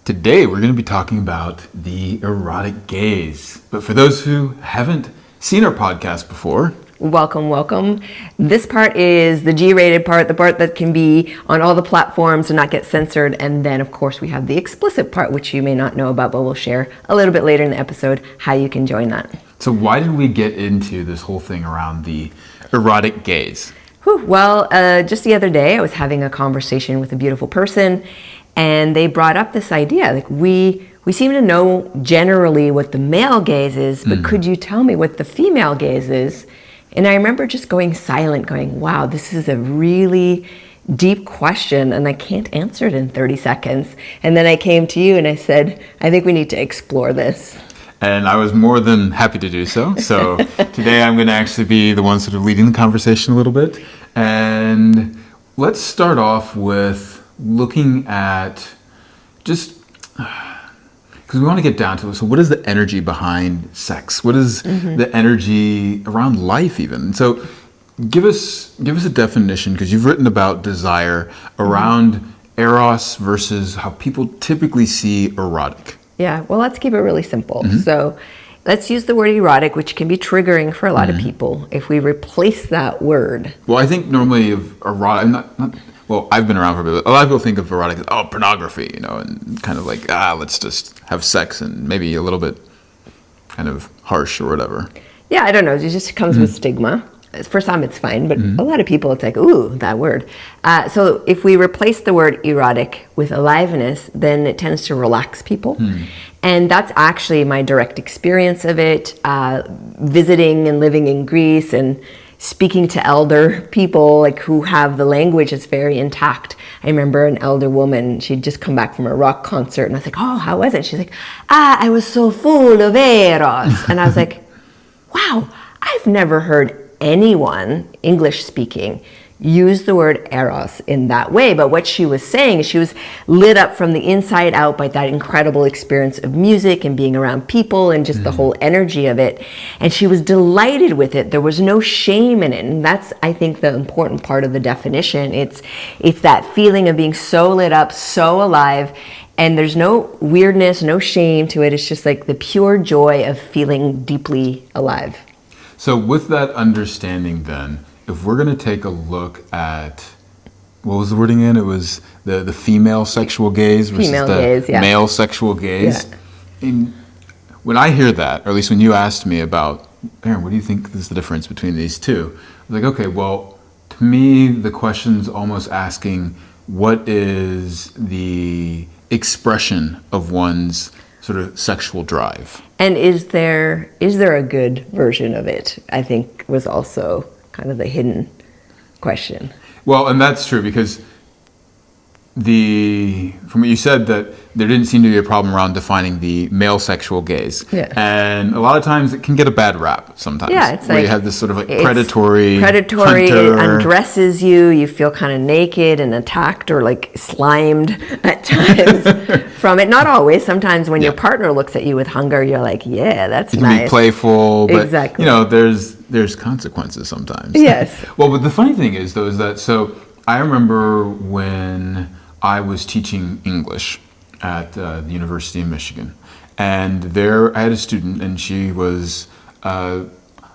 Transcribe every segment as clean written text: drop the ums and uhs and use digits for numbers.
Today we're going to be talking about the erotic gaze. But for those who haven't seen our podcast before, welcome. This part is the G-rated part, the part that can be on all the platforms and not get censored. And then, of course, we have the explicit part, which you may not know about, but we'll share a little bit later in the episode how you can join that. So why did we get into this whole thing around the erotic gaze? Well, just the other day, I was having a conversation with a beautiful person, and they brought up this idea, like we seem to know generally what the male gaze is, but could you tell me what the female gaze is? And I remember just going silent, going, wow, this is a really deep question, and I can't answer it in 30 seconds. And then I came to you and I said, I think we need to explore this. And I was more than happy to do so. So today I'm going to actually be the one sort of leading the conversation a little bit. And let's start off with looking at just, because we want to get down to it. So what is the energy behind sex? What is the energy around life even? So give us a definition, because you've written about desire around eros versus how people typically see erotic. Yeah, well, let's keep it really simple. So let's use the word erotic, which can be triggering for a lot of people. If we replace that word. Well, I think normally of erotic, well, I've been around for a bit. A lot of people think of erotic as, pornography, and kind of like, let's just have sex, and maybe a little bit kind of harsh or whatever. Yeah, I don't know. It just comes with stigma. For some, it's fine, but a lot of people, it's like, ooh, that word. So if we replace the word erotic with aliveness, then it tends to relax people. And that's actually my direct experience of it, visiting and living in Greece and speaking to elder people like who have the language that's very intact. I remember an elder woman, she'd just come back from a rock concert, and I was like, oh, how was it? She's like, I was so full of eros. And I was like, wow, I've never heard anyone, English speaking, use the word eros in that way. But what she was saying is she was lit up from the inside out by that incredible experience of music and being around people and just the whole energy of it. And she was delighted with it. There was no shame in it. And that's, I think, the important part of the definition. It's that feeling of being so lit up, so alive, and there's no weirdness, no shame to it. It's just like the pure joy of feeling deeply alive. So with that understanding then, if we're going to take a look at, what was the wording in? It was the female sexual gaze versus male sexual gaze. Yeah. And when I hear that, or at least when you asked me about, Aaron, what do you think is the difference between these two? I was like, okay, well, to me, the question's almost asking, what is the expression of one's sort of sexual drive? And is there a good version of it? I think was also kind of the hidden question. Well, and that's true, because from what you said, that there didn't seem to be a problem around defining the male sexual gaze. Yeah. And a lot of times it can get a bad rap sometimes. Yeah, it's where you have this sort of like predatory, it undresses you, you feel kind of naked and attacked or like slimed at times from it. Not always. Sometimes when your partner looks at you with hunger, you're like, yeah, that's nice. It can be playful, but exactly. There's consequences sometimes. Yes. Well, but the funny thing is, though, is that, so I remember when I was teaching English at the University of Michigan, and there I had a student, and she was a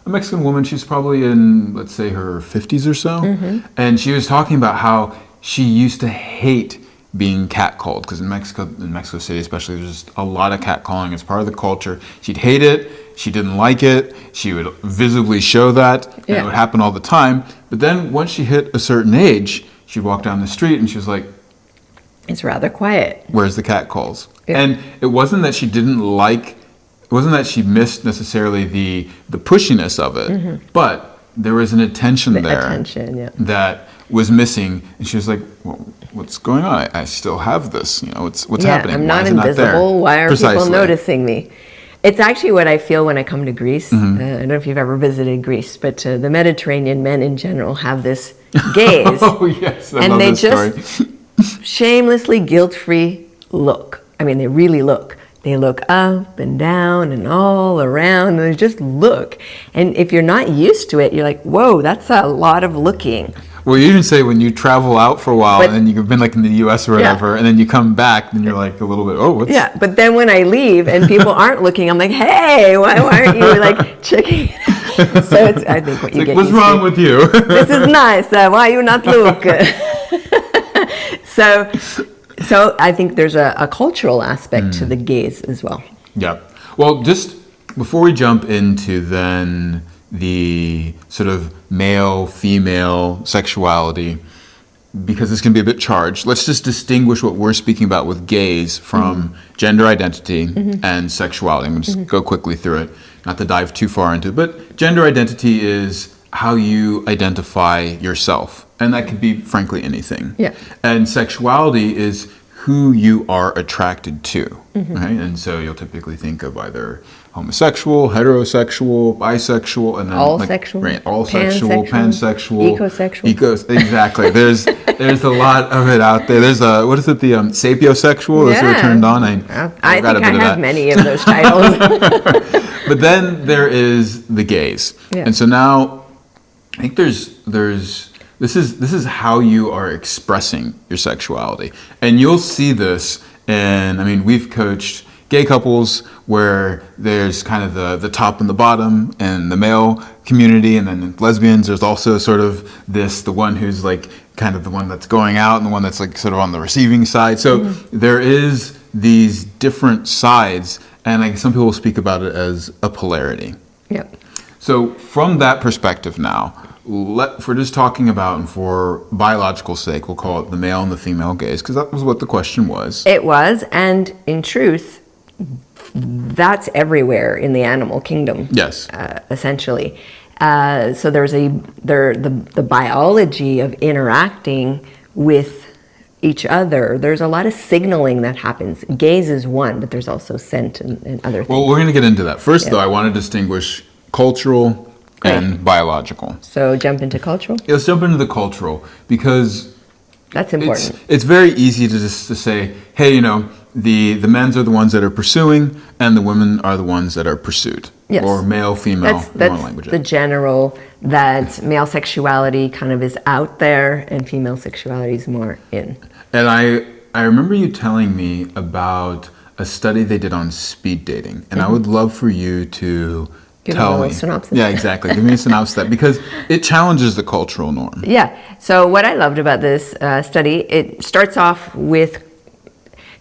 Mexican woman. She's probably in, let's say, her 50s or so, and she was talking about how she used to hate being catcalled, because in Mexico City especially, there's just a lot of catcalling. It's part of the culture. She'd hate it. She didn't like it. She would visibly show that, and it would happen all the time. But then once she hit a certain age, she'd walk down the street, and she was like, it's rather quiet. Where's the catcalls? Yeah. And it wasn't that she didn't like, it wasn't that she missed necessarily the pushiness of it, but there was an attention that was missing, and she was like, well, what's going on? I still have this, what's happening? I'm not invisible. Why are people noticing me? It's actually what I feel when I come to Greece. I don't know if you've ever visited Greece, but the Mediterranean men in general have this gaze. Oh yes, I love this story. Shamelessly guilt-free look. I mean, they really look. They look up and down and all around, and they just look. And if you're not used to it, you're like, whoa, that's a lot of looking. Well, you even say when you travel out for a while, and then you've been like in the U.S. or whatever, and then you come back, then you're like a little bit, oh, what's... Yeah, but then when I leave and people aren't looking, I'm like, hey, why aren't you like checking? So it's, I think what you get what's wrong with you? This is nice. Why you not look? So I think there's a cultural aspect to the gaze as well. Yeah. Well, just before we jump into then the sort of male-female sexuality, because this can be a bit charged, let's just distinguish what we're speaking about with gaze from gender identity and sexuality. I'm going to just go quickly through it, not to dive too far into it, but gender identity is how you identify yourself, and that could be, frankly, anything. Yeah. And sexuality is who you are attracted to, right? And so you'll typically think of either homosexual, heterosexual, bisexual, and then all like, sexual, right, all sexual, pansexual, ecosexual. Exactly. There's a lot of it out there. There's what is it? The sapiosexual. That's what we're turned on. I think I have many of those titles. But then there is the gaze, and so now I think this is how you are expressing your sexuality, and you'll see this. And I mean, we've coached gay couples where there's kind of the top and the bottom and the male community, and then lesbians there's also sort of the one who's like kind of the one that's going out and the one that's like sort of on the receiving side. So there is these different sides, and like some people speak about it as a polarity. Yep. So from that perspective now, if we're just talking about, and for biological sake, we'll call it the male and the female gaze, because that was what the question was. It was, and in truth, that's everywhere in the animal kingdom. Yes. Essentially. So there's the biology of interacting with each other. There's a lot of signaling that happens. Gaze is one, but there's also scent and other things. Well, we're going to get into that. First, though, I want to distinguish cultural and biological. So jump into cultural? Let's jump into the cultural, because that's important. It's very easy to say, hey, the men's are the ones that are pursuing, and the women are the ones that are pursued. Yes. Or male, female, that's language. The general, that male sexuality kind of is out there and female sexuality is more in. And I remember you telling me about a study they did on speed dating, and I would love for you to tell me. Synopsis. Yeah, exactly. Give me a synopsis of that, because it challenges the cultural norm. Yeah. So what I loved about this study, it starts off with,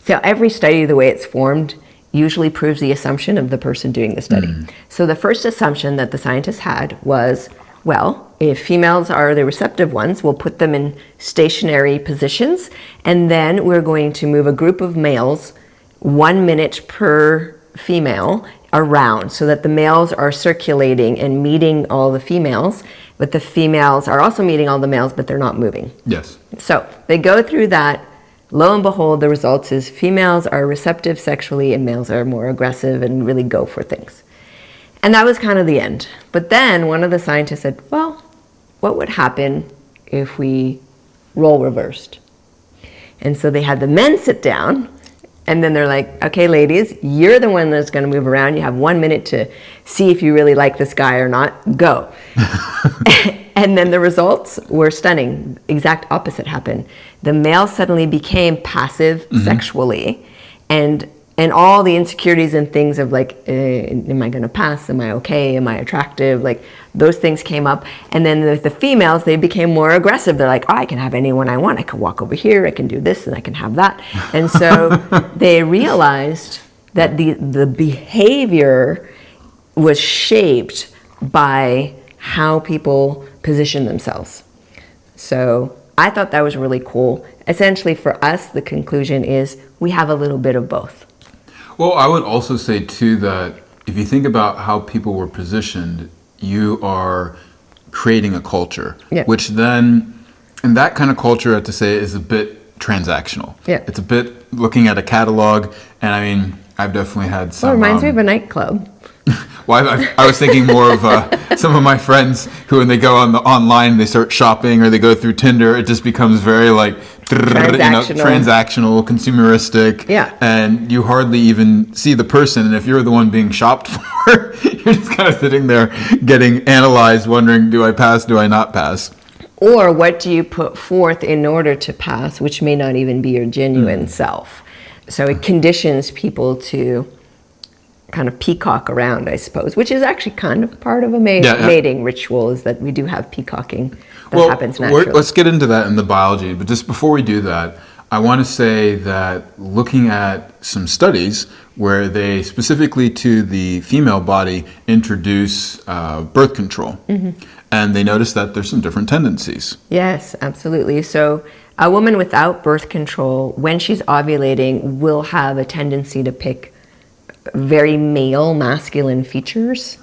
so every study, the way it's formed, usually proves the assumption of the person doing the study. So the first assumption that the scientists had was, well, if females are the receptive ones, we'll put them in stationary positions, and then we're going to move a group of males 1 minute per female around, so that the males are circulating and meeting all the females, but the females are also meeting all the males, but they're not moving. Yes. So they go through that. Lo and behold, the results is females are receptive sexually and males are more aggressive and really go for things. And that was kind of the end. But then one of the scientists said, well, what would happen if we role reversed? And so they had the men sit down, and then they're like, okay, ladies, you're the one that's going to move around. You have 1 minute to see if you really like this guy or not. Go. And then the results were stunning. Exact opposite happened. The male suddenly became passive sexually, and all the insecurities and things of like, am I going to pass? Am I okay? Am I attractive? Like those things came up. And then the females, they became more aggressive. They're like, oh, I can have anyone I want. I can walk over here. I can do this and I can have that. And so they realized that the behavior was shaped by how people position themselves. So I thought that was really cool. Essentially for us, the conclusion is we have a little bit of both. Well, I would also say too that if you think about how people were positioned, you are creating a culture, which then, and that kind of culture, I have to say, is a bit transactional. Yeah. It's a bit looking at a catalog, and I mean, I've definitely had some... Well, it reminds me of a nightclub. Well, I was thinking more of some of my friends who, when they go online, they start shopping or they go through Tinder, it just becomes very like transactional, consumeristic, and you hardly even see the person. And if you're the one being shopped for, you're just kind of sitting there getting analyzed, wondering, do I pass, do I not pass? Or what do you put forth in order to pass, which may not even be your genuine self. So it conditions people to kind of peacock around, I suppose, which is actually kind of part of a mating ritual, is that we do have peacocking that happens naturally. Let's get into that in the biology, but just before we do that, I want to say that looking at some studies where they specifically to the female body introduce birth control, and they notice that there's some different tendencies. Yes, absolutely. So a woman without birth control, when she's ovulating, will have a tendency to pick very male, masculine features.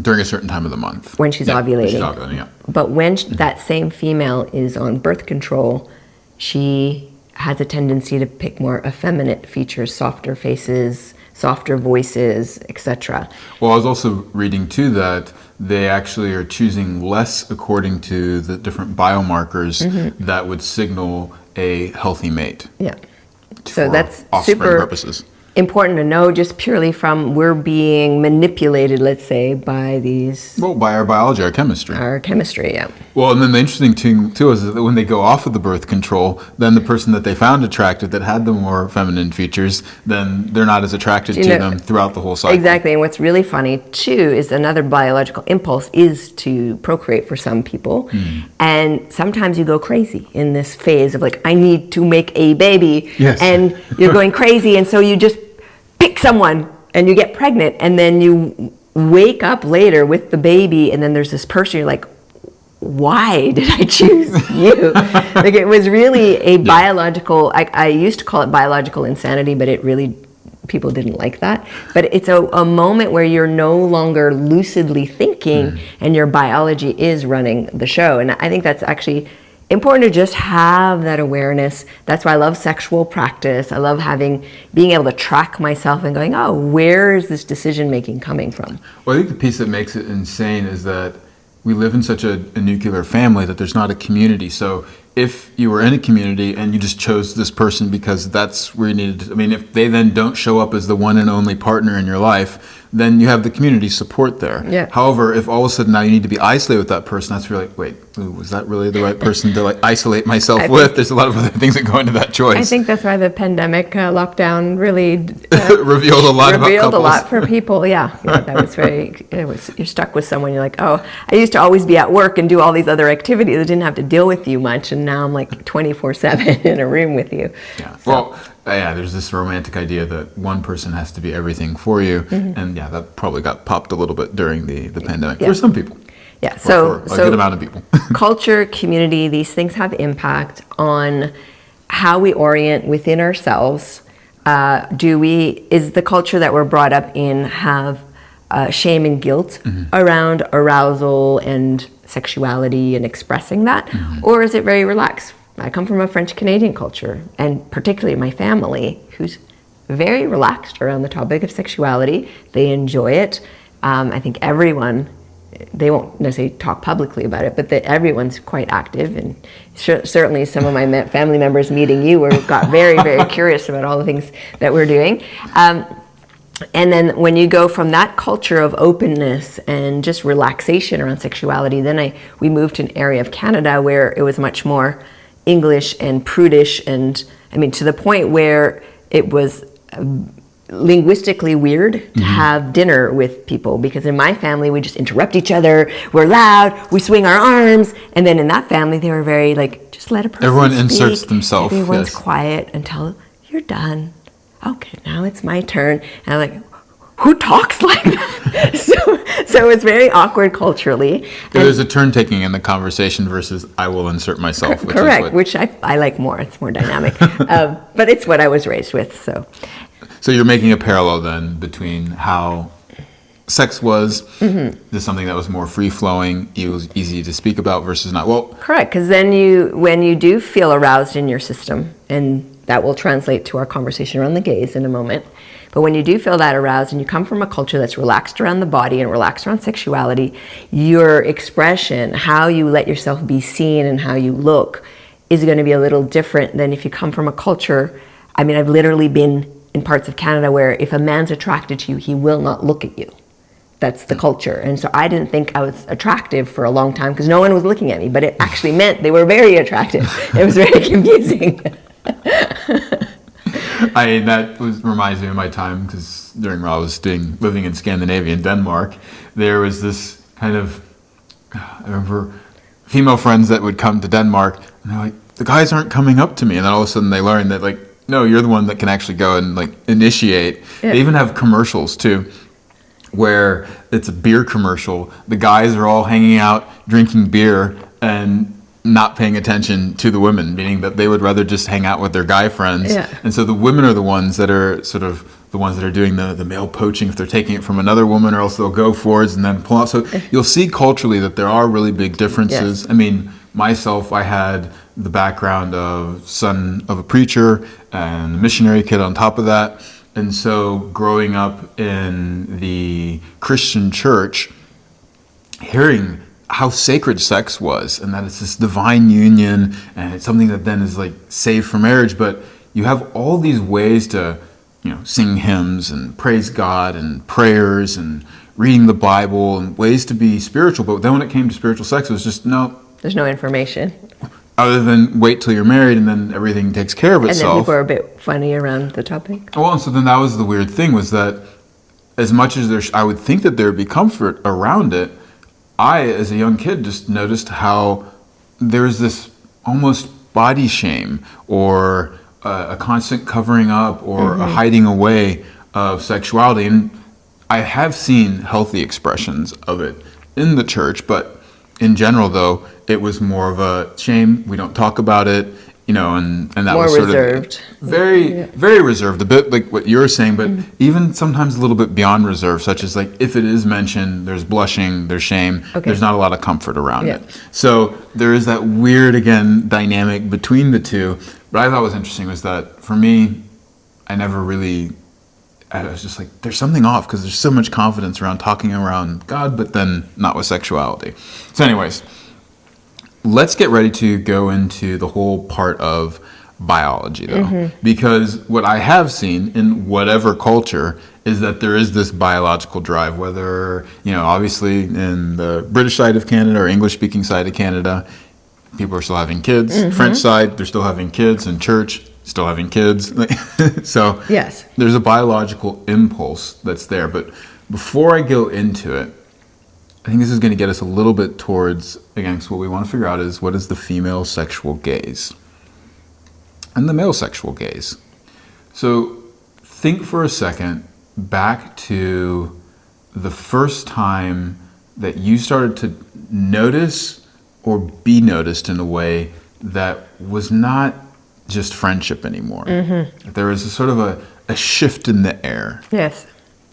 During a certain time of the month. When she's ovulating. When she's ovulating, yeah. But when that same female is on birth control, she has a tendency to pick more effeminate features, softer faces, softer voices, etc. Well, I was also reading too that they actually are choosing less according to the different biomarkers that would signal a healthy mate. Yeah. So that's offspring super purposes. Important to know, just purely from we're being manipulated, let's say, by these... Well, by our biology, our chemistry. Our chemistry, yeah. Well, and then the interesting thing, too, is that when they go off of the birth control, then the person that they found attractive that had the more feminine features, then they're not as attracted to them throughout the whole cycle. Exactly, and what's really funny, too, is another biological impulse is to procreate for some people. And sometimes you go crazy in this phase of like, I need to make a baby. Yes. And you're going crazy, and so you just pick someone and you get pregnant, and then you wake up later with the baby, and then there's this person, you're like, why did I choose you? Like, it was really a biological, I used to call it biological insanity, but it really, people didn't like that. But it's a moment where you're no longer lucidly thinking and your biology is running the show. And I think that's actually important to just have that awareness. That's why I love sexual practice. I love being able to track myself and going, oh, where is this decision making coming from? Well, I think the piece that makes it insane is that we live in such a nuclear family that there's not a community. So if you were in a community and you just chose this person because that's where you needed to, I mean, if they then don't show up as the one and only partner in your life, then you have the community support there. Yeah. However, if all of a sudden now you need to be isolated with that person, that's where you're like, wait, was that really the right person to like isolate myself with? There's a lot of other things that go into that choice. I think that's why the pandemic lockdown really revealed a lot about couples. A lot for people. Yeah, that was you're stuck with someone. You're like, oh, I used to always be at work and do all these other activities. I didn't have to deal with you much, and now I'm like 24/7 in a room with you. Yeah. So. Well, yeah, there's this romantic idea that one person has to be everything for you, and yeah, that probably got popped a little bit during the pandemic for some people. Yeah, for a good amount of people. Culture, community, these things have impact on how we orient within ourselves. Is the culture that we're brought up in have shame and guilt around arousal and sexuality and expressing that, or is it very relaxed? I come from a French-Canadian culture, and particularly my family, who's very relaxed around the topic of sexuality. They enjoy it. I think everyone, they won't necessarily talk publicly about it, but everyone's quite active, and certainly some of my family members meeting you got very, very curious about all the things that we're doing. And then when you go from that culture of openness and just relaxation around sexuality, then we moved to an area of Canada where it was much more English and prudish, and I mean, to the point where it was linguistically weird to have dinner with people, because in my family we just interrupt each other, we're loud, we swing our arms, and then in that family they were very like, just let a person everyone speak. Inserts themselves. Everyone's quiet until you're done. Okay, now it's my turn. And I'm like, who talks like that? so it's very awkward culturally. There's a turn taking in the conversation versus I will insert myself. Correct, which I like more. It's more dynamic. But it's what I was raised with. So you're making a parallel then between how sex was, to something that was more free-flowing, it was easy to speak about versus not. Well, correct, because then when you do feel aroused in your system, and that will translate to our conversation around the gaze in a moment, but when you do feel that aroused and you come from a culture that's relaxed around the body and relaxed around sexuality, your expression, how you let yourself be seen and how you look, is going to be a little different than if you come from a culture. I mean, I've literally been in parts of Canada where if a man's attracted to you, he will not look at you. That's the culture. And so I didn't think I was attractive for a long time because no one was looking at me, but it actually meant they were very attractive. It was very confusing. Reminds me of my time, because during while I was living in Scandinavia, in Denmark, there was this kind of, I remember female friends that would come to Denmark, and they're like, the guys aren't coming up to me, and then all of a sudden they learn that, like, no, you're the one that can actually go and like initiate. Yeah. They even have commercials too, where it's a beer commercial. The guys are all hanging out, drinking beer, and not paying attention to the women, meaning that they would rather just hang out with their guy friends. Yeah. And so the women are the ones that are sort of the ones that are doing the male poaching if they're taking it from another woman, or else they'll go forwards and then pull out. So you'll see culturally that there are really big differences. Yes. I mean, myself, I had the background of son of a preacher and a missionary kid on top of that. And so growing up in the Christian church, hearing how sacred sex was, and that it's this divine union, and it's something that then is like saved for marriage, but you have all these ways to, sing hymns and praise God and prayers and reading the Bible and ways to be spiritual. But then when it came to spiritual sex, it was just, no. There's no information. Other than wait till you're married and then everything takes care of itself. And then people are a bit funny around the topic. Well, and so then that was the weird thing, was that as much as I would think that there would be comfort around it, I, as a young kid, just noticed how there's this almost body shame, or a constant covering up, or a hiding away of sexuality. And I have seen healthy expressions of it in the church, but in general, though, it was more of a shame. We don't talk about it, and that more was sort reserved. Of very reserved, a bit like what you were saying, but even sometimes a little bit beyond reserve, such as like if it is mentioned, there's blushing, there's shame, there's not a lot of comfort around it. So there is that weird, again, dynamic between the two. But I thought was interesting was that for me, I was just like, there's something off, because there's so much confidence around talking around God, but then not with sexuality. So anyways, let's get ready to go into the whole part of biology, though, because what I have seen in whatever culture is that there is this biological drive, whether, obviously in the British side of Canada or English-speaking side of Canada, people are still having kids. French side, they're still having kids. In church, still having kids. So yes, there's a biological impulse that's there. But before I go into it, I think this is going to get us a little bit towards, again, so what we want to figure out is, what is the female sexual gaze and the male sexual gaze? So think for a second back to the first time that you started to notice or be noticed in a way that was not just friendship anymore. There was a sort of a shift in the air. Yes,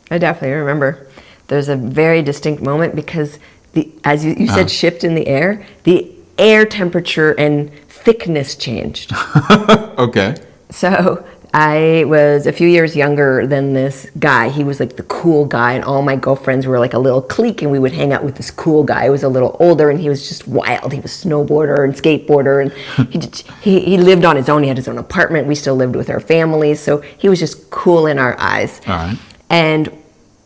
I definitely remember. There's a very distinct moment, because as you said, shift in the air temperature and thickness changed. Okay. So I was a few years younger than this guy. He was like the cool guy, and all my girlfriends were like a little clique, and we would hang out with this cool guy who was a little older, and he was just wild. He was a snowboarder and skateboarder, and he lived on his own. He had his own apartment. We still lived with our families, so he was just cool in our eyes. All right. And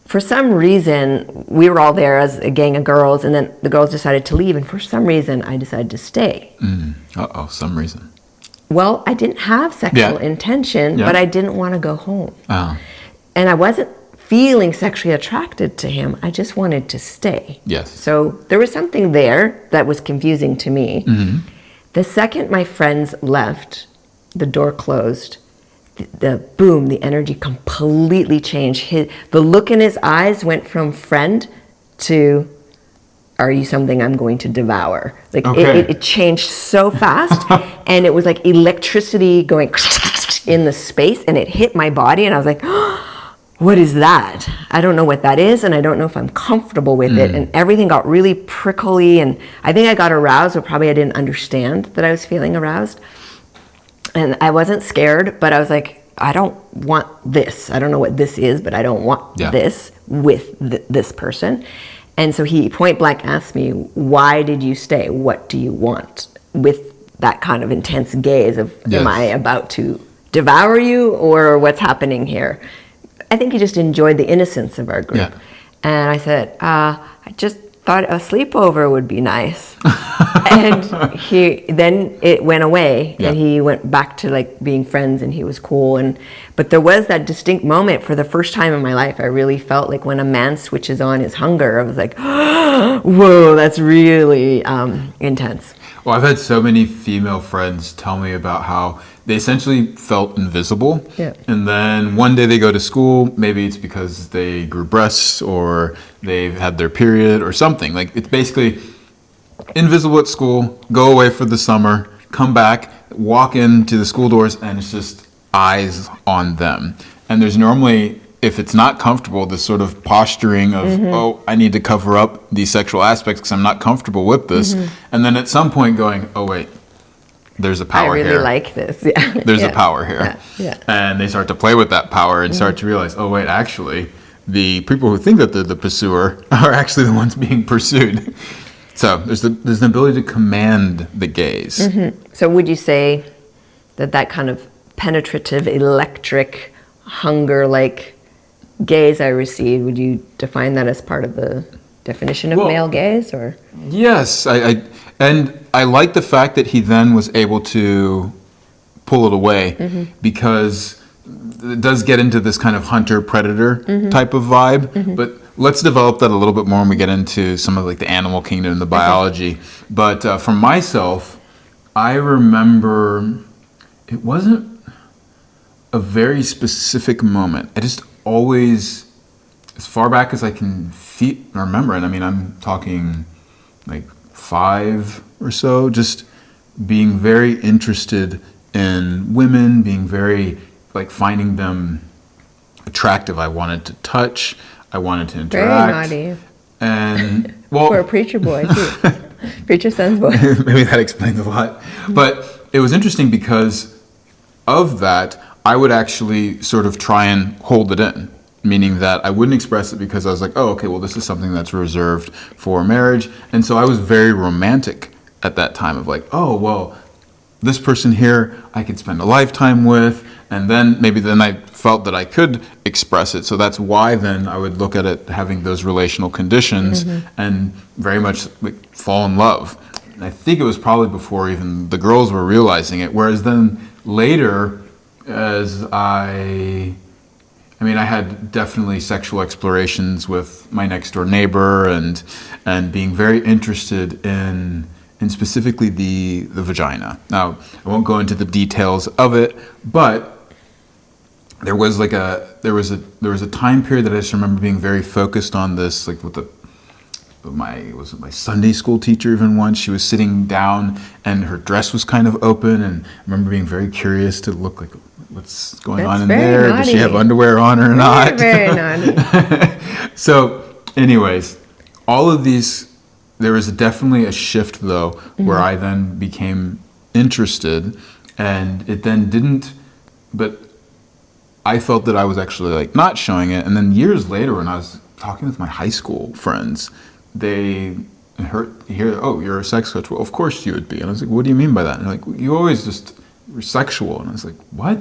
for some reason, we were all there as a gang of girls, and then the girls decided to leave, and for some reason, I decided to stay. Some reason. Well, I didn't have sexual intention, but I didn't want to go home. And I wasn't feeling sexually attracted to him. I just wanted to stay. Yes. So there was something there that was confusing to me. The second my friends left, the door closed, the energy completely changed. The look in his eyes went from friend to, are you something I'm going to devour? Like it changed so fast, and it was like electricity going in the space, and it hit my body, and I was like, oh, what is that? I don't know what that is, and I don't know if I'm comfortable with it. And everything got really prickly, and I think I got aroused, but probably I didn't understand that I was feeling aroused. And I wasn't scared, but I was like, I don't want this. I don't know what this is, but I don't want this with this person. And so he point blank asked me, why did you stay? What do you want? With that kind of intense gaze of, am I about to devour you, or what's happening here? I think he just enjoyed the innocence of our group. And I said, I just thought a sleepover would be nice. And then it went away, and he went back to like being friends, and he was cool. But there was that distinct moment for the first time in my life. I really felt like when a man switches on his hunger, I was like, whoa, that's really intense. Well, I've had so many female friends tell me about how they essentially felt invisible. Yeah. And then one day they go to school, maybe it's because they grew breasts or they've had their period or something. Like, it's basically invisible at school, go away for the summer, come back, walk into the school doors, and it's just eyes on them. And there's normally, if it's not comfortable, this sort of posturing of, oh, I need to cover up these sexual aspects because I'm not comfortable with this. And then at some point going, oh, wait, there's a power here. I really like this. Yeah. There's a power here. Yeah. And they start to play with that power and start to realize, oh, wait, actually, the people who think that they're the pursuer are actually the ones being pursued. So there's an ability to command the gaze. So would you say that kind of penetrative, electric, hunger-like gaze I received, would you define that as part of the definition of male gaze, or? Yes, I like the fact that he then was able to pull it away, because it does get into this kind of hunter-predator type of vibe, but let's develop that a little bit more when we get into some of like the animal kingdom and the biology. But for myself, I remember it wasn't a very specific moment. I just always, as far back as I can remember it, I mean, I'm talking like 5 or so, just being very interested in women, being very, like, finding them attractive. I wanted to touch, I wanted to interact. Very naughty. And, well, for a preacher boy, too. Preacher son's boy. Maybe that explains a lot. But it was interesting because of that, I would actually sort of try and hold it in, meaning that I wouldn't express it because I was like, oh, okay, well, this is something that's reserved for marriage. And so I was very romantic at that time of like, oh, well, this person here I could spend a lifetime with. And then I felt that I could express it. So that's why then I would look at it having those relational conditions and very much like fall in love. And I think it was probably before even the girls were realizing it. Whereas then later, as I had definitely sexual explorations with my next door neighbor and being very interested in specifically the vagina. Now, I won't go into the details of it, but there was a time period that I just remember being very focused on this, like with my Sunday school teacher even once. She was sitting down and her dress was kind of open, and I remember being very curious to look like, what's going on in there? Naughty. Does she have underwear on or not? Very naughty. So anyways, all of these, there was definitely a shift though, where I then became interested, and it then didn't, but I felt that I was actually like not showing it. And then years later when I was talking with my high school friends, they hear, oh, you're a sex coach. Well, of course you would be. And I was like, what do you mean by that? And they're like, you always just were sexual. And I was like, what?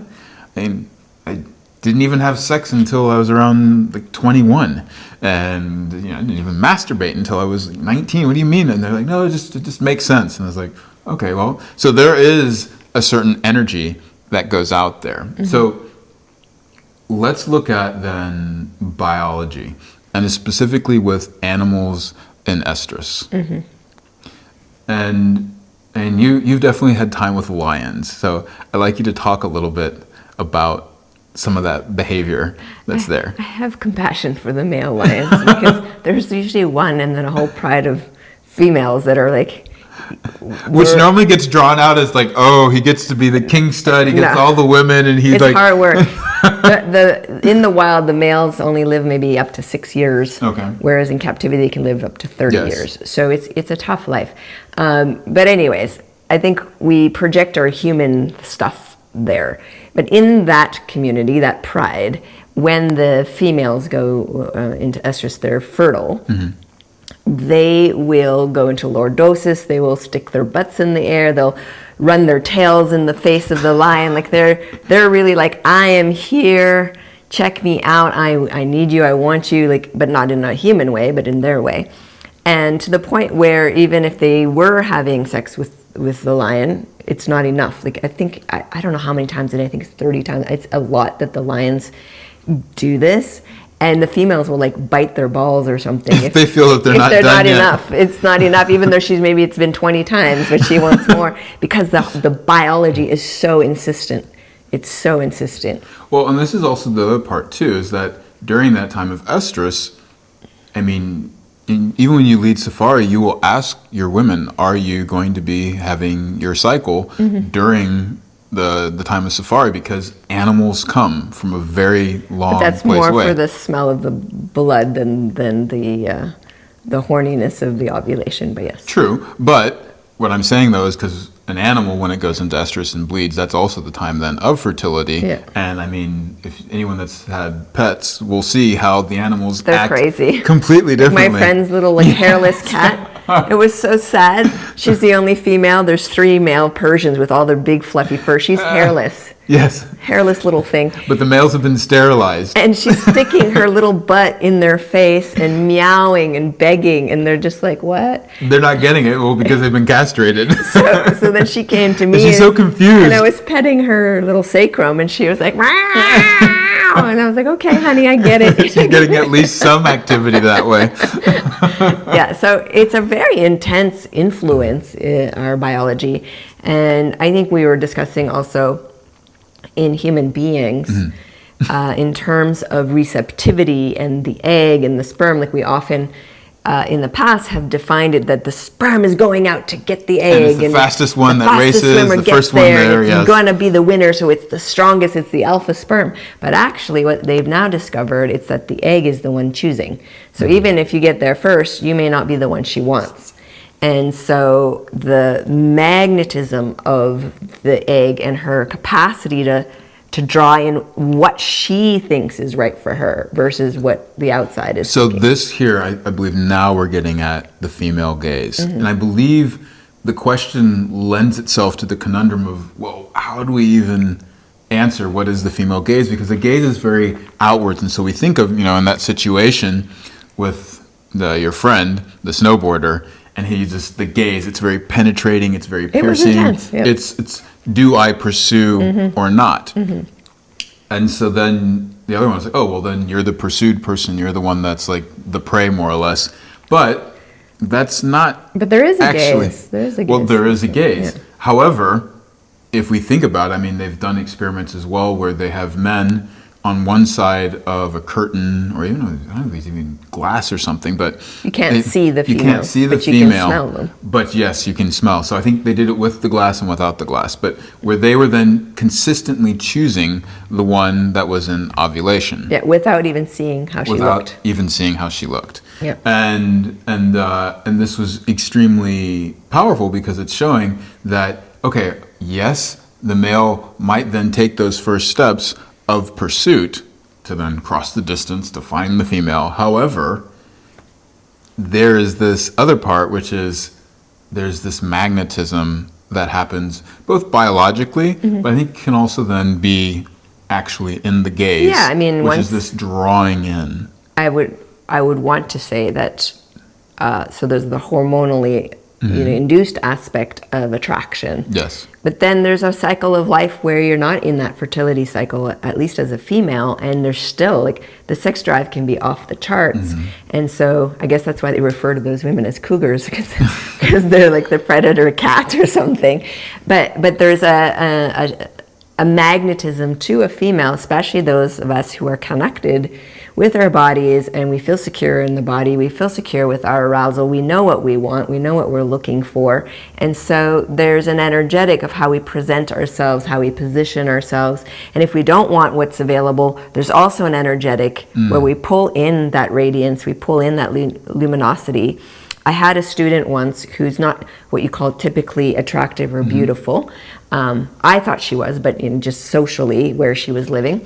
I mean, I didn't even have sex until I was around like 21. And I didn't even masturbate until I was like 19. What do you mean? And they're like, no, it just makes sense. And I was like, okay, well, so there is a certain energy that goes out there. So let's look at then biology, and specifically with animals in estrus. And you've definitely had time with lions, so I'd like you to talk a little bit about some of that behavior that's there. I have compassion for the male lions because there's usually one and then a whole pride of females that are like, which normally gets drawn out as like, oh, he gets to be the king stud, he gets all the women, and he's it's like hard work. In the wild, the males only live maybe up to 6 years, whereas in captivity they can live up to 30 years. So it's a tough life. But anyways, I think we project our human stuff there. But in that community, that pride, when the females go into estrus, they're fertile. They will go into lordosis. They will stick their butts in the air. They'll run their tails in the face of the lion. Like they're really like, I am here. check me out, I need you, I want you, like, but not in a human way, but in their way. And to the point where even if they were having sex with the lion, it's not enough. Like, I think, I don't know how many times a day, I think it's 30 times. It's a lot that the lions do this. And the females will like bite their balls or something. If they feel that they're not done yet. Enough. It's not enough, even though it's been 20 times, but she wants more because the biology is so insistent. It's so insistent. Well, and this is also the other part too, is that during that time of estrus, I mean, even when you lead safari, you will ask your women, are you going to be having your cycle during the time of safari? Because animals come from a very long but that's place more away. For the smell of the blood than the horniness of the ovulation, but yes. True, but what I'm saying though is because an animal, when it goes into estrus and bleeds, that's also the time then of fertility. Yeah. And I mean, if anyone that's had pets will see how the animals act crazy. Completely differently. My friend's little like hairless cat. It was so sad. She's the only female. There's 3 male Persians with all their big fluffy fur. She's hairless. Yes. Hairless little thing. But the males have been sterilized. And she's sticking her little butt in their face and meowing and begging, and they're just like, what? They're not getting it, well, because they've been castrated. So then she came to me. And she's so confused. And I was petting her little sacrum, and she was like, meow. And I was like, okay, honey, I get it. She's getting at least some activity that way. Yeah, so it's a very intense influence in our biology. And I think we were discussing also in human beings, in terms of receptivity and the egg and the sperm, like we often in the past have defined it that the sperm is going out to get the egg. And it's the fastest one that races, the first one there. It's going to be the winner, so it's the strongest, it's the alpha sperm. But actually what they've now discovered, it's that the egg is the one choosing. So even if you get there first, you may not be the one she wants. And so the magnetism of the egg and her capacity to draw in what she thinks is right for her versus what the outside is So thinking. this here, I believe now we're getting at the female gaze. And I believe the question lends itself to the conundrum of, well, how do we even answer what is the female gaze? Because the gaze is very outwards. And so we think of, in that situation with your friend, the snowboarder, and the gaze, it's very penetrating, it's very piercing. It was intense, yeah. It's do I pursue or not? And so then the other one's like, oh, well, then you're the pursued person, you're the one that's like the prey, more or less. But that's not. But there is a actually, gaze. There is a gaze. Well, there is a gaze. Yeah. However, if we think about it, they've done experiments as well where they have men on one side of a curtain, or even, I don't know if it's even glass or something, but You can't see the female. You can't see the but female, you can smell them. but yes, you can smell. So I think they did it with the glass and without the glass, but where they were then consistently choosing the one that was in ovulation. Yeah, without even seeing how she Without looked. even seeing how she looked. Yeah. And this was extremely powerful because it's showing that, okay, yes, the male might then take those first steps of pursuit to then cross the distance to find the female. However, there is this other part, which is there's this magnetism that happens both biologically, but I think can also then be actually in the gaze. Yeah, which is this drawing in. I would want to say that so there's the hormonally induced aspect of attraction. Yes. But then there's a cycle of life where you're not in that fertility cycle, at least as a female, and there's still like the sex drive can be off the charts. And so I guess that's why they refer to those women as cougars, because they're like the predator cat or something. But there's a magnetism to a female, especially those of us who are connected with our bodies and we feel secure in the body, we feel secure with our arousal, we know what we want, we know what we're looking for. And so there's an energetic of how we present ourselves, how we position ourselves. And if we don't want what's available, there's also an energetic where we pull in that radiance, we pull in that luminosity. I had a student once who's not what you call typically attractive or beautiful. I thought she was, but in just socially where she was living,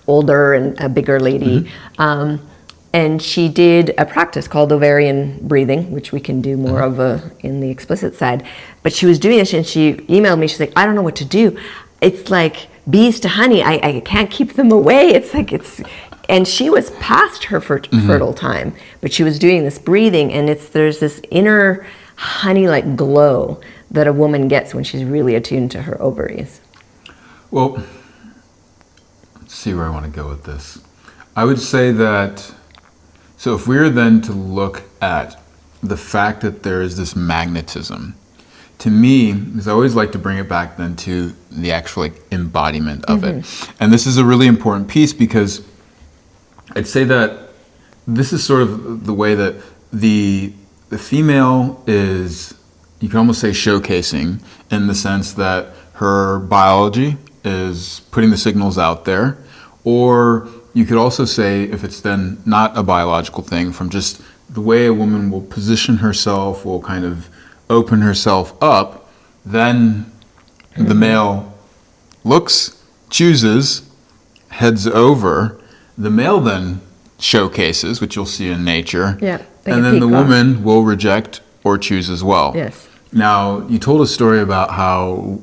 older and a bigger lady. And she did a practice called ovarian breathing, which we can do more of in the explicit side. But she was doing this and she emailed me, she's like, I don't know what to do. It's like bees to honey. I can't keep them away. It's like and she was past her fertile time, but she was doing this breathing, and there's this inner honey-like glow that a woman gets when she's really attuned to her ovaries. Well, let's see where I want to go with this. I would say that, so if we were then to look at the fact that there is this magnetism, to me, because I always like to bring it back then to the actual embodiment of it. And this is a really important piece, because I'd say that this is sort of the way that the female is, you can almost say, showcasing, in the sense that her biology is putting the signals out there. Or you could also say, if it's then not a biological thing, from just the way a woman will position herself, will kind of open herself up, then the male looks, chooses, heads over. The male then showcases, which you'll see in nature. Yeah. And then the woman will reject or choose as well. Yes. Now, you told a story about how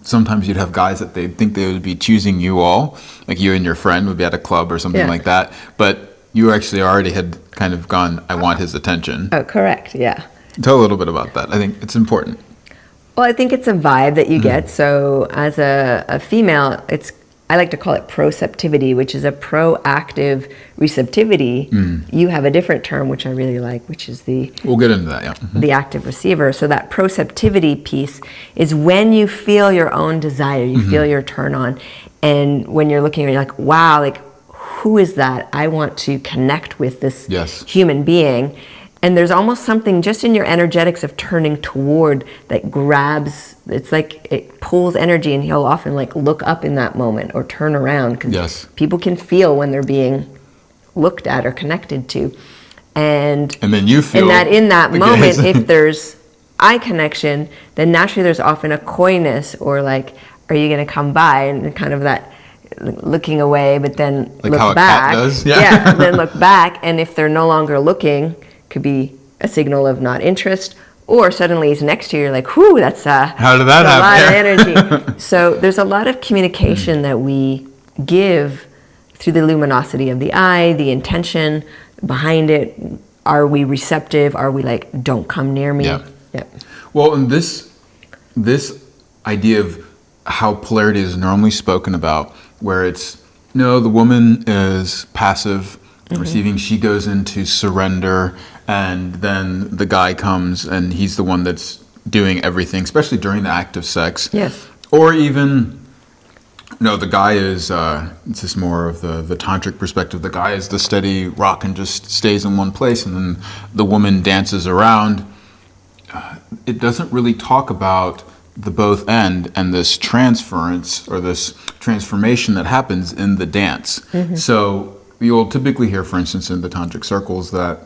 sometimes you'd have guys that they think they would be choosing you all, like you and your friend would be at a club or something like that, but you actually already had kind of gone, I want his attention. Oh, correct, yeah. Tell a little bit about that. I think it's important. Well, I think it's a vibe that you get. So as a female, I like to call it proceptivity, which is a proactive receptivity. You have a different term, which I really like, which is we'll get into that, yeah. The active receiver. So that proceptivity piece is when you feel your own desire, you feel your turn on. And when you're looking, you're like, wow, like, who is that? I want to connect with this human being. And there's almost something just in your energetics of turning toward that grabs, it's like it pulls energy, and he'll often like look up in that moment or turn around, because people can feel when they're being looked at or connected to. And then you feel in that moment, if there's eye connection, then naturally there's often a coyness, or like, are you going to come by? And kind of that looking away, but then like look how back. A cat does? Then look back. And if they're no longer looking, could be a signal of not interest, or suddenly he's next to you, you're like, whoo, that's how did that happen? A lot of energy. So there's a lot of communication that we give through the luminosity of the eye, the intention behind it. Are we receptive? Are we like, don't come near me? Well, and this idea of how polarity is normally spoken about, where it's, no, the woman is passive, receiving, she goes into surrender, and then the guy comes and he's the one that's doing everything, especially during the act of sex. Yes. Or even, no, the guy is, this is more of the tantric perspective, the guy is the steady rock and just stays in one place, and then the woman dances around. It doesn't really talk about the both end and this transference or this transformation that happens in the dance. So you'll typically hear, for instance, in the tantric circles that,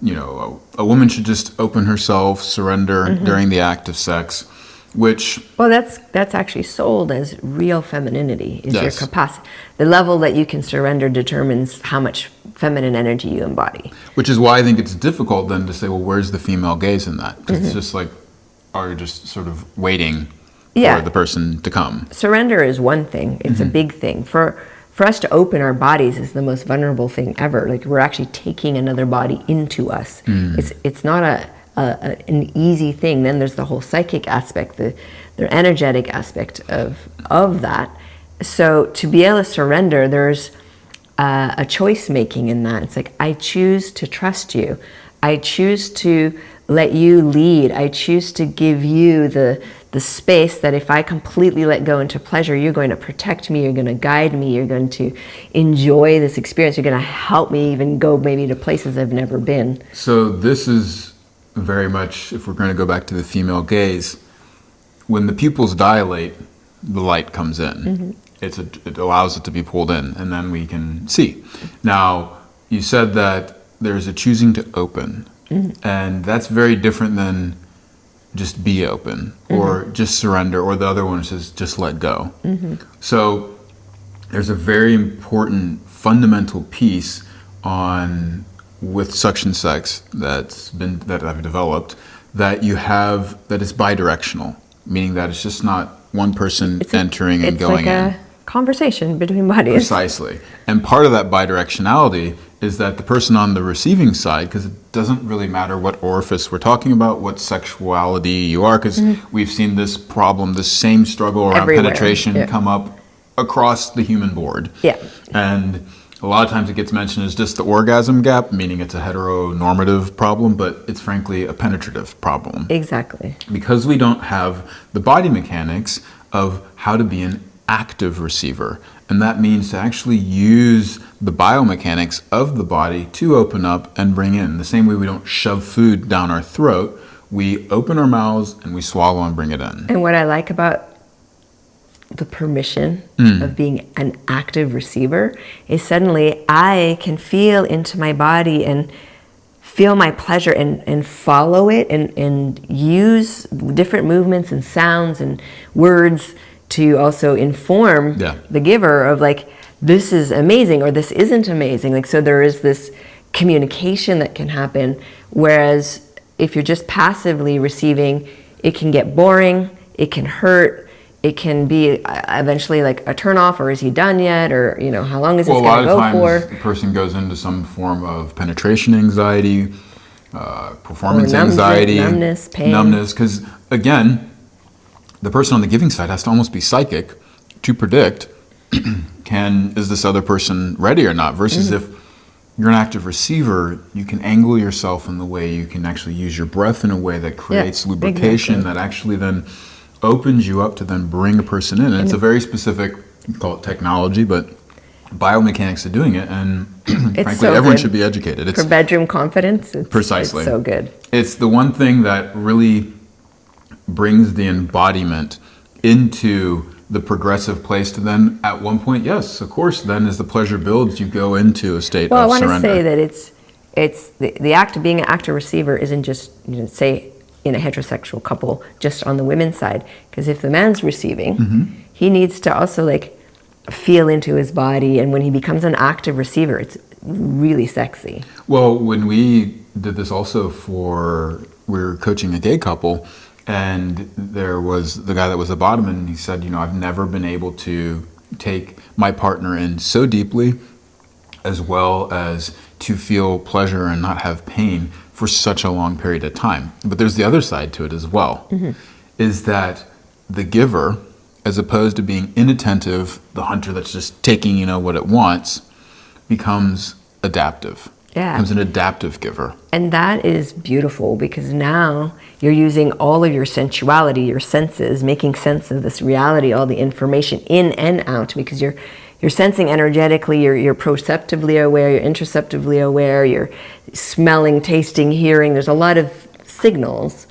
you know, a woman should just open herself, surrender during the act of sex, which... Well, that's actually sold as real femininity, is your capacity. The level that you can surrender determines how much feminine energy you embody. Which is why I think it's difficult then to say, well, where's the female gaze in that? Because it's just like, are you just sort of waiting for the person to come? Surrender is one thing. It's a big thing. For us to open our bodies is the most vulnerable thing ever. Like, we're actually taking another body into us. It's not an easy thing. Then there's the whole psychic aspect, the energetic aspect of that. So to be able to surrender, there's a choice making in that. It's like, I choose to trust you. I choose to let you lead. I choose to give you the space that if I completely let go into pleasure, you're going to protect me, you're going to guide me, you're going to enjoy this experience, you're going to help me even go maybe to places I've never been. So this is very much, if we're going to go back to the female gaze, when the pupils dilate, the light comes in. It allows it to be pulled in, and then we can see. Now, you said that there's a choosing to open, and that's very different than just be open or just surrender, or the other one says just let go. So there's a very important fundamental piece with suction sex that I've developed, that you have, that is bidirectional, meaning that it's just not one person entering and going in. It's like a conversation between bodies. Precisely. And part of that bidirectionality is that the person on the receiving side, because it doesn't really matter what orifice we're talking about, what sexuality you are, because we've seen this problem, this same struggle around Everywhere. penetration come up across the human board. Yeah. And a lot of times it gets mentioned as just the orgasm gap, meaning it's a heteronormative problem, but it's frankly a penetrative problem. Exactly. Because we don't have the body mechanics of how to be an active receiver. And that means to actually use the biomechanics of the body to open up and bring in. The same way we don't shove food down our throat, we open our mouths and we swallow and bring it in. And what I like about the permission of being an active receiver is suddenly I can feel into my body and feel my pleasure and follow it and use different movements and sounds and words to also inform the giver of like, this is amazing or this isn't amazing. Like, so there is this communication that can happen. Whereas if you're just passively receiving, it can get boring, it can hurt, it can be eventually like a turn off, or is he done yet? Or, you know, how long is this going to go for? A lot of times the person goes into some form of penetration anxiety, performance anxiety, numbness, pain. Numbness, because again, the person on the giving side has to almost be psychic to predict, is this other person ready or not? Versus if you're an active receiver, you can angle yourself in the way you can actually use your breath in a way that creates lubrication that actually then opens you up to then bring a person in. And it's a very specific, you call it technology, but biomechanics of doing it. And frankly, so everyone good. should be educated. It's For bedroom confidence, precisely. It's so good. It's the one thing that really brings the embodiment into the progressive place to then, at one point, yes, of course, then as the pleasure builds, you go into a state of surrender. Well, I want to say that it's the act of being an actor receiver isn't just, you know, say in a heterosexual couple, just on the women's side. Because if the man's receiving, he needs to also like feel into his body. And when he becomes an active receiver, it's really sexy. Well, when we did this also we were coaching a gay couple, and there was the guy that was the bottom, and he said, you know, I've never been able to take my partner in so deeply, as well as to feel pleasure and not have pain for such a long period of time. But there's the other side to it as well, is that the giver, as opposed to being inattentive, the hunter that's just taking, you know, what it wants, becomes adaptive. Yeah. Becomes an adaptive giver. And that is beautiful, because now you're using all of your sensuality, your senses, making sense of this reality, all the information in and out, because you're sensing energetically, you're proceptively aware, you're interoceptively aware, you're smelling, tasting, hearing. There's a lot of signals.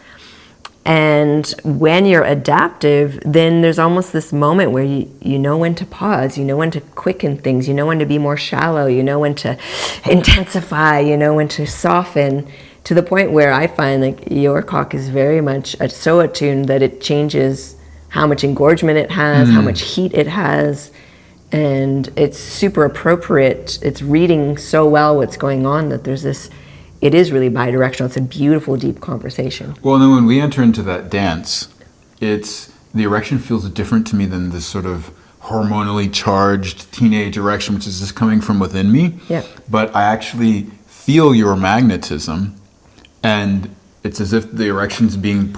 And when you're adaptive, then there's almost this moment where you know when to pause, you know when to quicken things, you know when to be more shallow, you know when to intensify, you know when to soften, to the point where I find like your cock is very much so attuned that it changes how much engorgement it has, how much heat it has. And it's super appropriate. It's reading so well what's going on that there's this, it is really bidirectional. It's a beautiful, deep conversation. Well, and then when we enter into that dance, the erection feels different to me than this sort of hormonally charged teenage erection, which is just coming from within me. Yeah. But I actually feel your magnetism, and it's as if the erection's being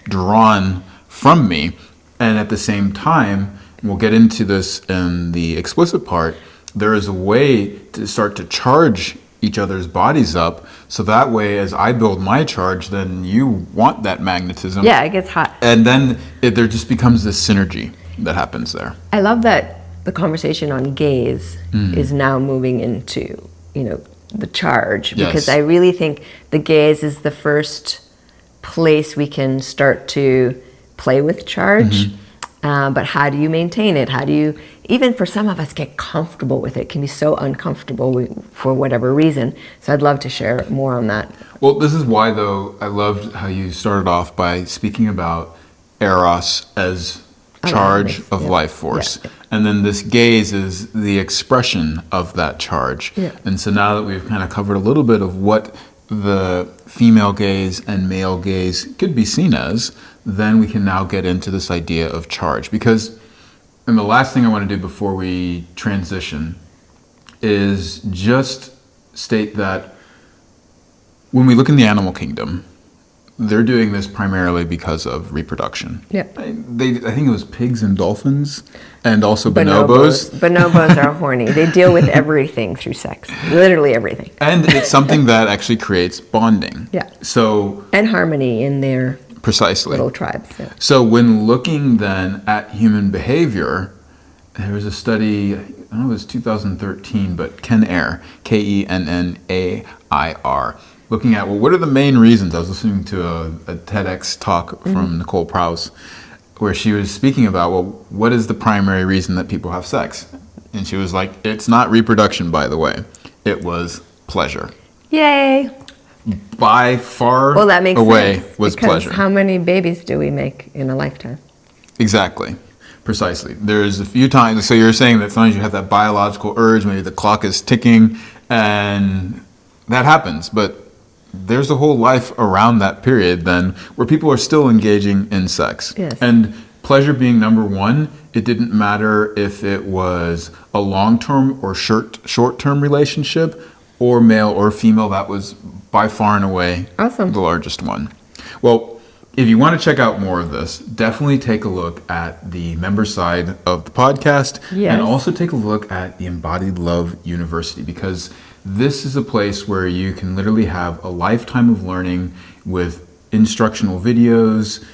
drawn from me. And at the same time, we'll get into this in the explicit part, there is a way to start to charge each other's bodies up, so that way as I build my charge, then you want that magnetism. Yeah, it gets hot. And then there just becomes this synergy that happens there. I love that the conversation on gaze is now moving into, you know, the charge, because I really think the gaze is the first place we can start to play with charge. But how do you maintain it? How do you, even for some of us, get comfortable with it? It can be so uncomfortable for whatever reason. So I'd love to share more on that. Well, this is why, though, I loved how you started off by speaking about Eros as charge of life force. Yeah. And then this gaze is the expression of that charge. Yeah. And so now that we've kind of covered a little bit of what the female gaze and male gaze could be seen as, then we can now get into this idea of charge. Because And the last thing I want to do before we transition is just state that when we look in the animal kingdom, they're doing this primarily because of reproduction. Yeah. I think it was pigs and dolphins, and also bonobos. Bonobos are horny. They deal with everything through sex, literally everything. And it's something that actually creates bonding. Yeah. So and harmony in their precisely little tribes. Yeah. So when looking then at human behavior, there was a study, I don't know if it was 2013, but Kennair, Kennair, looking at, well, what are the main reasons? I was listening to a TEDx talk from Nicole Prouse, where she was speaking about, well, what is the primary reason that people have sex? And she was like, it's not reproduction, by the way. It was pleasure. Yay. By far that makes away sense, was because pleasure. How many babies do we make in a lifetime? Exactly. Precisely. There's a few times, so you're saying that sometimes you have that biological urge, maybe the clock is ticking, and that happens. But there's a whole life around that period then where people are still engaging in sex. Yes. And pleasure being number one, it didn't matter if it was a long-term or short-term relationship, or male or female, that was by far and away Awesome. the largest one. Well, if you want to check out more of this, definitely take a look at the member side of the podcast. Yes. And also take a look at the Embodied Love University, because this is a place where you can literally have a lifetime of learning with instructional videos,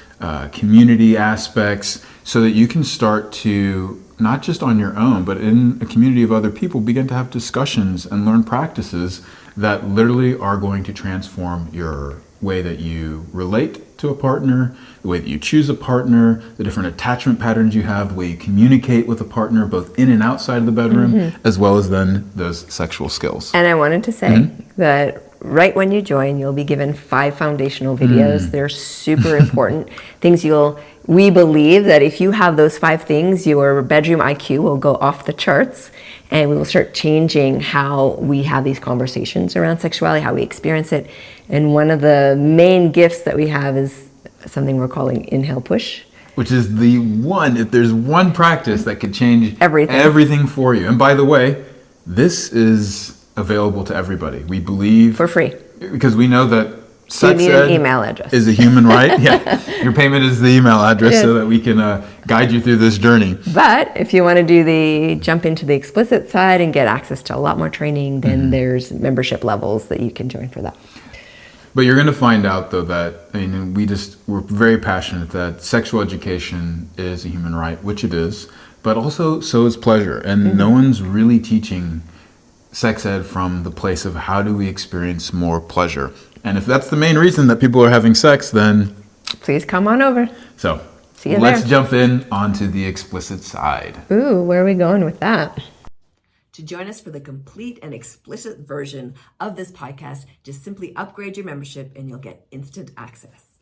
community aspects, so that you can start to, not just on your own, but in a community of other people, begin to have discussions and learn practices that literally are going to transform your way that you relate to a partner, the way that you choose a partner, the different attachment patterns you have, the way you communicate with a partner, both in and outside of the bedroom, as well as then those sexual skills. And I wanted to say that right when you join, you'll be given 5 foundational videos. They're super important. We believe that if you have those 5 things, your bedroom IQ will go off the charts, and we will start changing how we have these conversations around sexuality, how we experience it. And one of the main gifts that we have is something we're calling inhale push. Which is the one, if there's one practice that could change Everything for you. And by the way, this is available to everybody. We believe For free. because we know that You sex need ed an email address. is a human right. Yeah, your payment is the email address so that we can guide you through this journey. But if you want to jump into the explicit side and get access to a lot more training, then there's membership levels that you can join for that. But you're going to find out, though, that we're very passionate that sexual education is a human right, which it is, but also so is pleasure. And no one's really teaching sex ed from the place of how do we experience more pleasure. And if that's the main reason that people are having sex, then Please come on over. So See you let's there. jump in onto the explicit side. Ooh, where are we going with that? To join us for the complete and explicit version of this podcast, just simply upgrade your membership and you'll get instant access.